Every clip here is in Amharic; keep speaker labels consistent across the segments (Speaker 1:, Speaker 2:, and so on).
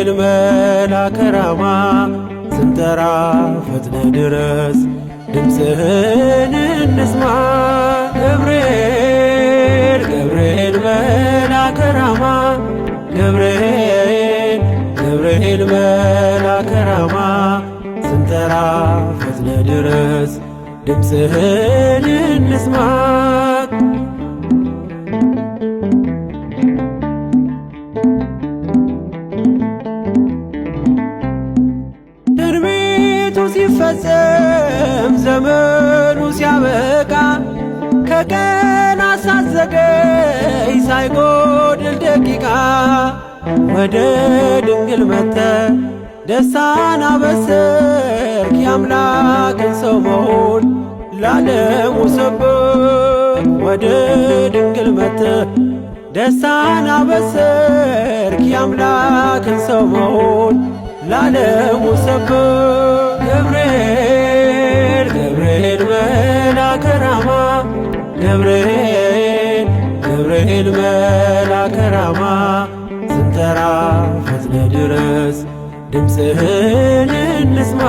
Speaker 1: ገብርኤል መልአከ ራማ ስንጠራ ፈጥነ ድረስ ድምፅህን እንስማ። ገብርኤል ገብርኤል መልአከ ራማ ገብርኤል መልአከ ራማ ስንጠራ ፈጥነ ድረስ ድምፅህን እንስማ። ትንቢቱ ሲፈጸም ዘመኑ ሲያበቃ ከቀናት ሳትዘገይ ሳይጎድል ደቂቃ ወደ ድንግል መጥተ ደስታን አበሰርክ። የአምላክን ሰው መሆን ለዓለሙ ሰበክ። ወደ ድንግል መጥተ ደስታን አበሰርክ። የአምላክን ሰው መሆን ለዓለሙ ሰበክ። ገብርኤል ገብርኤል መልአከ ራማ ገብርኤል መልአከ ራማ ስንጠራ ፈጥነ ድረስ ድምፅህን እንስማ።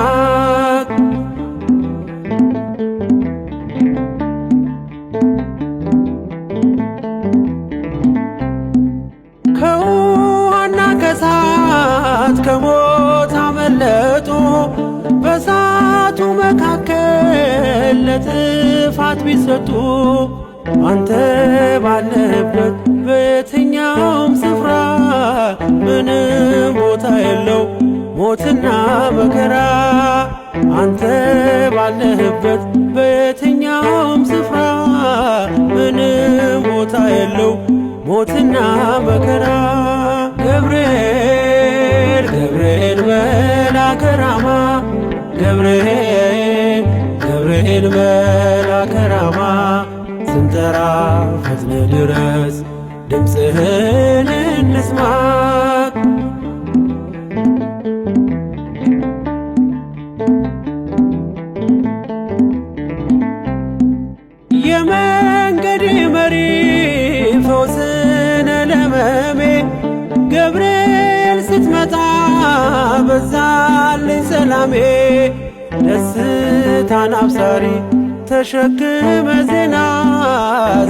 Speaker 1: ከውሃና ከእሳት ከሞት አመለጡ በእሳቱ መካከል ለጥፋት ቢሰጡ አንተ ባለህበት በየትኛውም ስፍራ ምንም ቦታ የለው ሞትና መከራ። አንተ ባለህበት በየትኛውም ስፍራ ምንም ቦታ የለው ሞትና መከራ። ገብርኤል ገብርኤል መልአከ ራማ ገብርኤል መልአከ ራማ ስንጠራ ፈጥነ ድረስ ድምፅህን እንስማ። የመንገዴ መሪ ፈውስነ ለሕመሜ ገብርኤል ስትመጣ በዛልኝ ሰላሜ። ደስታን አብሳሪ ተሸክመ ዜና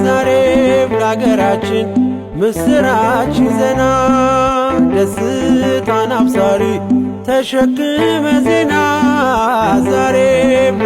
Speaker 1: ዛሬም ለአገራችን ምስራች ዜና። ደስታን አብሳሪ ተሸክመ ዜና ዛሬም